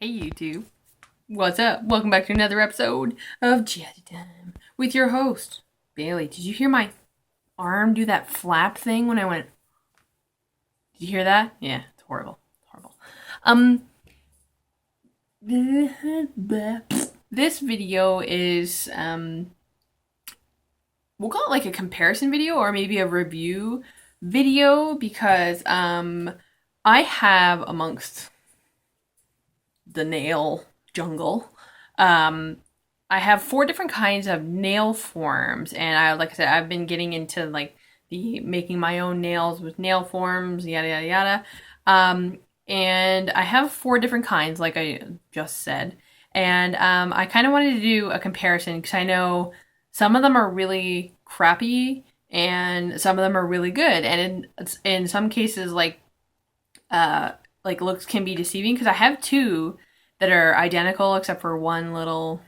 Hey YouTube, what's up? Welcome back to another episode of Jazzy Time with your host, Bailey. Did you hear my arm do that flap thing when I went? Did you hear that? Yeah, it's horrible. It's horrible. This video is, we'll call it like a comparison video or maybe a review video because, I have amongst the nail jungle. I have 4 different kinds of nail forms, and like I said, I've been getting into like the making my own nails with nail forms, yada yada yada. And I have 4 different kinds, like I just said, and I kind of wanted to do a comparison because I know some of them are really crappy and some of them are really good, and in some cases like looks can be deceiving because I have 2 that are identical except for one little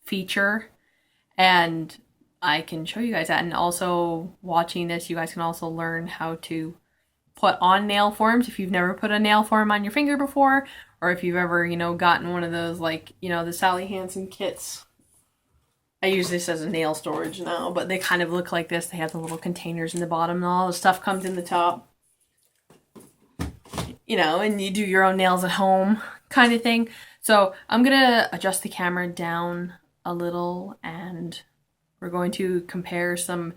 feature, and I can show you guys that. And also watching this, you guys can also learn how to put on nail forms if you've never put a nail form on your finger before, or if you've ever, gotten one of those, like, the Sally Hansen kits. I use this as a nail storage now, but they kind of look like this. They have the little containers in the bottom and all the stuff comes in the top. And you do your own nails at home kind of thing. So I'm gonna adjust the camera down a little and we're going to compare some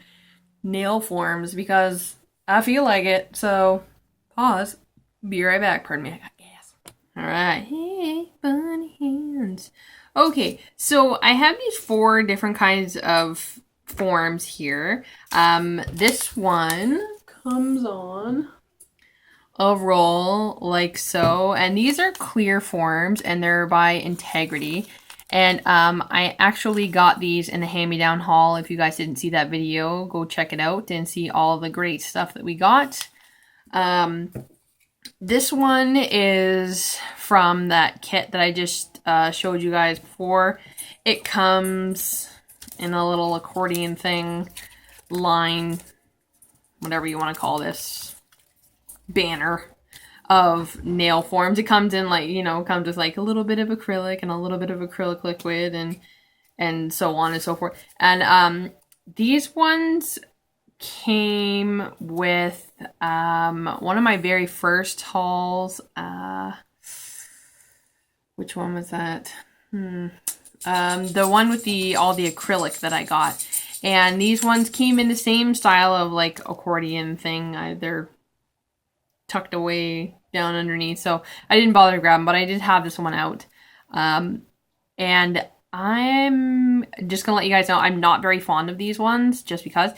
nail forms because I feel like it. So pause. Be right back. Pardon me, I got gas. Alright. Hey, bunny hands. Okay, so I have these 4 different kinds of forms here. This one comes on a roll like so, and these are clear forms and they're by Integrity, and I actually got these in the hand-me-down haul. If you guys didn't see that video, go check it out and see all the great stuff that we got. This one is from that kit that I just showed you guys before. It comes in a little accordion thing, line, whatever you want to call this, banner of nail forms. It comes in like, comes with like a little bit of acrylic and a little bit of acrylic liquid and so on and so forth. And these ones came with one of my very first hauls. Which one was that? The one with all the acrylic that I got. And these ones came in the same style of like accordion thing. They're tucked away down underneath, so I didn't bother to grab them, but I did have this one out. And I'm just gonna let you guys know I'm not very fond of these ones just because.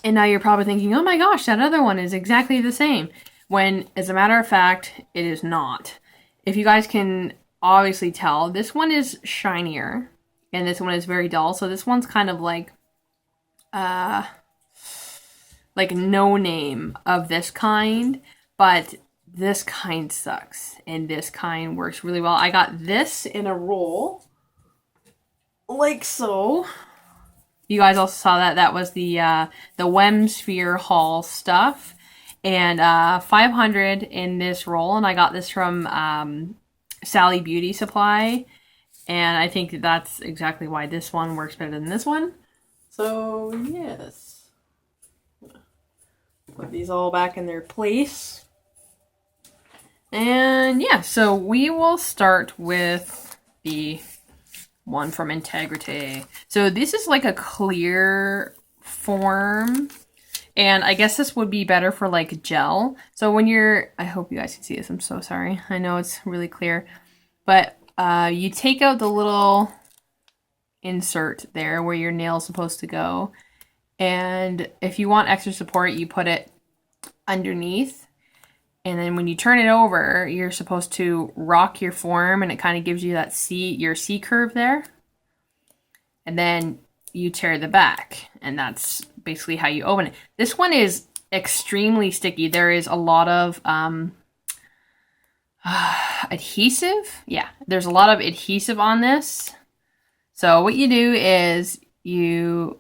And now you're probably thinking, oh my gosh, that other one is exactly the same, when as a matter of fact it is not. If you guys can obviously tell, this one is shinier and this one is very dull, so this one's kind of like no name of this kind, but this kind sucks and this kind works really well. I got this in a roll like so. You guys also saw that was the Wemsphere haul stuff, and 500 in this roll, and I got this from Sally Beauty Supply, and I think that's exactly why this one works better than this one. So yes, put these all back in their place. And yeah, so we will start with the one from Integrity. So this is like a clear form, and I guess this would be better for like gel. So when I hope you guys can see this, I'm so sorry. I know it's really clear, but you take out the little insert there where your nail's supposed to go. And if you want extra support, you put it underneath. And then when you turn it over, you're supposed to rock your form, and it kind of gives you that your C curve there. And then you tear the back, and that's basically how you open it. This one is extremely sticky. There is a lot of adhesive. Yeah, there's a lot of adhesive on this. So what you do is you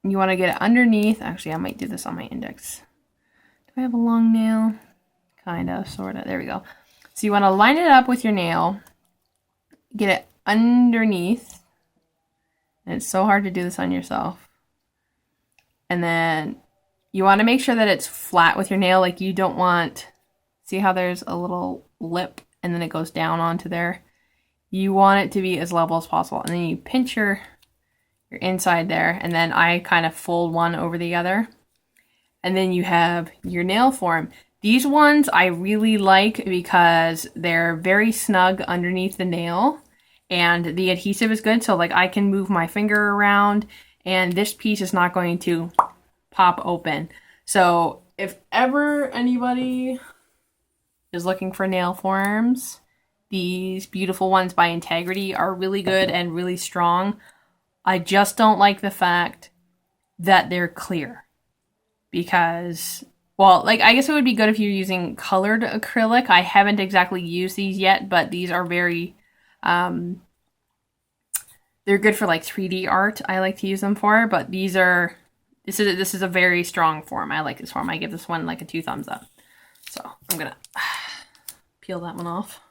want to get it underneath. Actually, I might do this on my index. Do I have a long nail? kind of, sort of. There we go. So you want to line it up with your nail, get it underneath. And it's so hard to do this on yourself. And then you want to make sure that it's flat with your nail. Like you don't want, see how there's a little lip and then it goes down onto there? You want it to be as level as possible. And then you pinch your inside there. And then I kind of fold one over the other. And then you have your nail form. These ones I really like because they're very snug underneath the nail. And the adhesive is good. So like I can move my finger around. And this piece is not going to pop open. So if ever anybody is looking for nail forms, these beautiful ones by Integrity are really good and really strong. I just don't like the fact that they're clear. Because, well, like I guess it would be good if you're using colored acrylic. I haven't exactly used these yet, but these are very, they're good for like 3D art. I like to use them for, but these are, this is a very strong form. I like this form. I give this one like a 2 thumbs up. So I'm gonna peel that one off.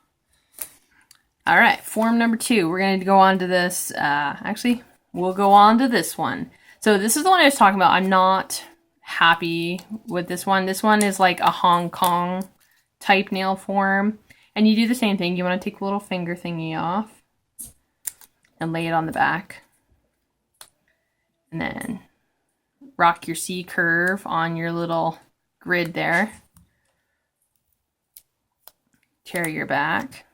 All right, form number 2. We're going to go on to this. Actually, we'll go on to this one. So this is the one I was talking about. I'm not happy with this one. This one is like a Hong Kong type nail form. And you do the same thing. You want to take the little finger thingy off and lay it on the back. And then rock your C curve on your little grid there. Tear your back.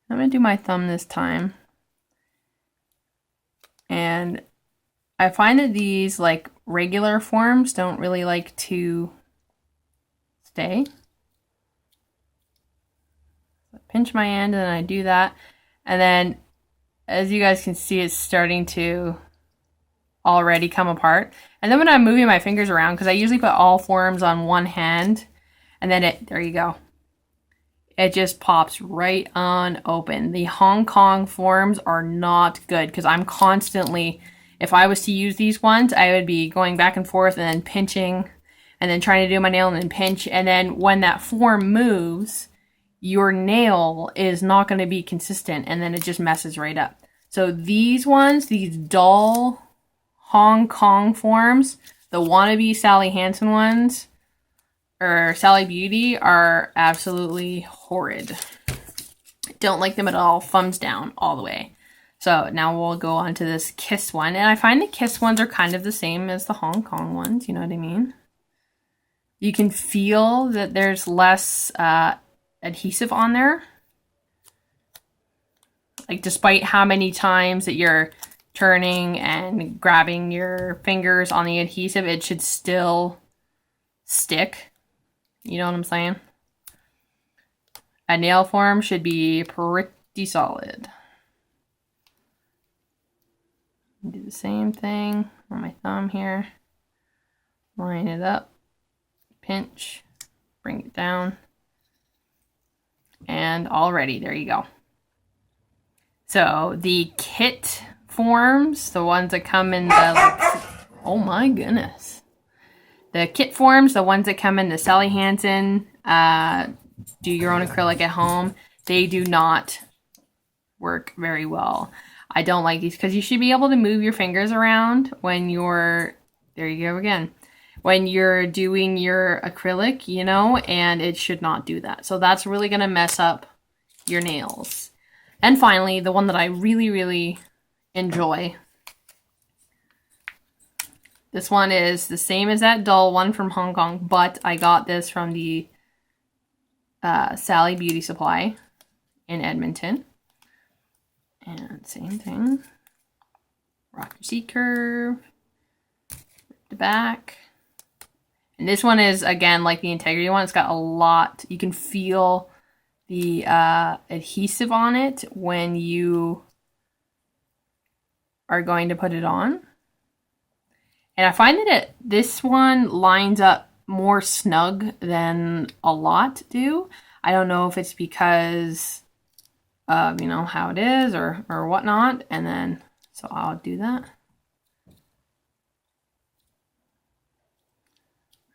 I'm going to do my thumb this time. And I find that these like regular forms don't really like to stay. So I pinch my end and then I do that. And then as you guys can see, it's starting to already come apart. And then when I'm moving my fingers around, because I usually put all forms on one hand, and then there you go. It just pops right on open. The Hong Kong forms are not good because I'm constantly, if I was to use these ones, I would be going back and forth and then pinching and then trying to do my nail and then pinch. And then when that form moves, your nail is not going to be consistent and then it just messes right up. So these ones, these dull Hong Kong forms, the wannabe Sally Hansen ones, or Sally Beauty, are absolutely horrid. Don't like them at all. Thumbs down all the way. So now we'll go on to this Kiss one. And I find the Kiss ones are kind of the same as the Hong Kong ones. You know what I mean? You can feel that there's less adhesive on there. Like despite how many times that you're turning and grabbing your fingers on the adhesive, it should still stick. You know what I'm saying? A nail form should be pretty solid. Do the same thing on my thumb here. Line it up. Pinch. Bring it down. And already, there you go. So the kit forms, the ones that come in the, like, oh my goodness. The kit forms, the ones that come in the Sally Hansen, do your own acrylic at home, they do not work very well. I don't like these because you should be able to move your fingers around when you're, there you go again, when you're doing your acrylic, you know, and it should not do that. So that's really going to mess up your nails. And finally, the one that I really, really enjoy. This one is the same as that dull one from Hong Kong, but I got this from the Sally Beauty Supply in Edmonton. And same thing. Rock your C curve. The back. And this one is, again, like the Integrity one. It's got a lot. You can feel the adhesive on it when you are going to put it on. And I find that this one lines up more snug than a lot do. I don't know if it's because of, you know, how it is or whatnot. And then, so I'll do that.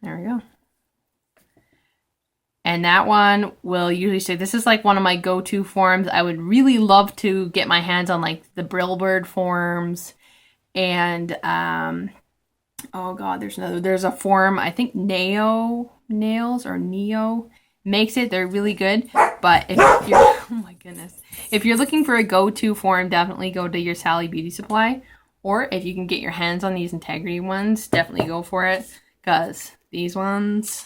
There we go. And that one will usually say, this is like one of my go-to forms. I would really love to get my hands on like the Brillbird forms. And, oh God, there's a form, I think Neo makes it. They're really good. But if you're, oh my goodness. If you're looking for a go-to form, definitely go to your Sally Beauty Supply. Or if you can get your hands on these Integrity ones, definitely go for it. Because these ones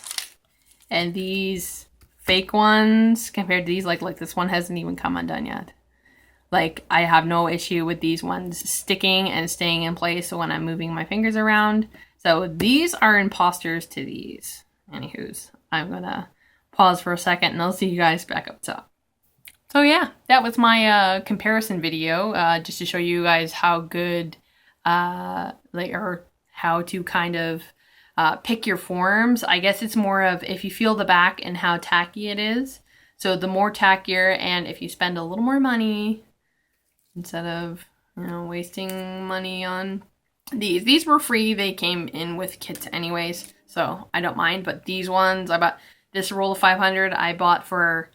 and these fake ones compared to these, like this one hasn't even come undone yet. Like, I have no issue with these ones sticking and staying in place when I'm moving my fingers around. So these are imposters to these. Anywho's, I'm gonna pause for a second and I'll see you guys back up top. So yeah, that was my comparison video, just to show you guys how good, or how to kind of pick your forms. I guess it's more of if you feel the back and how tacky it is. So the more tackier, and if you spend a little more money, instead of, you know, wasting money on these. These were free. They came in with kits anyways, so I don't mind. But these ones, I bought this roll of 500. I bought for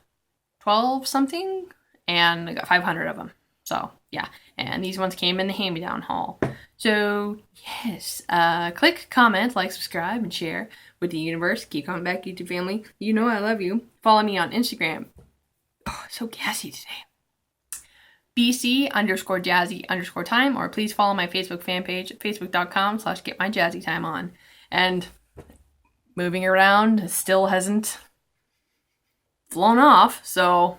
12 something, and I got 500 of them. So yeah, and these ones came in the hand-me-down haul. So yes, click, comment, like, subscribe, and share with the universe. Keep coming back, YouTube family. You know I love you. Follow me on Instagram. Oh, so gassy today. BC_Jazzy_time, or please follow my Facebook fan page at facebook.com/getmyjazzytime on. And moving around still hasn't flown off, so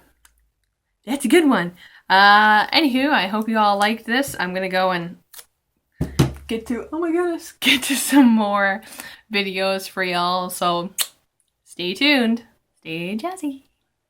that's a good one. Anywho, I hope you all liked this. I'm gonna go and get to some more videos for y'all, so stay tuned, stay jazzy.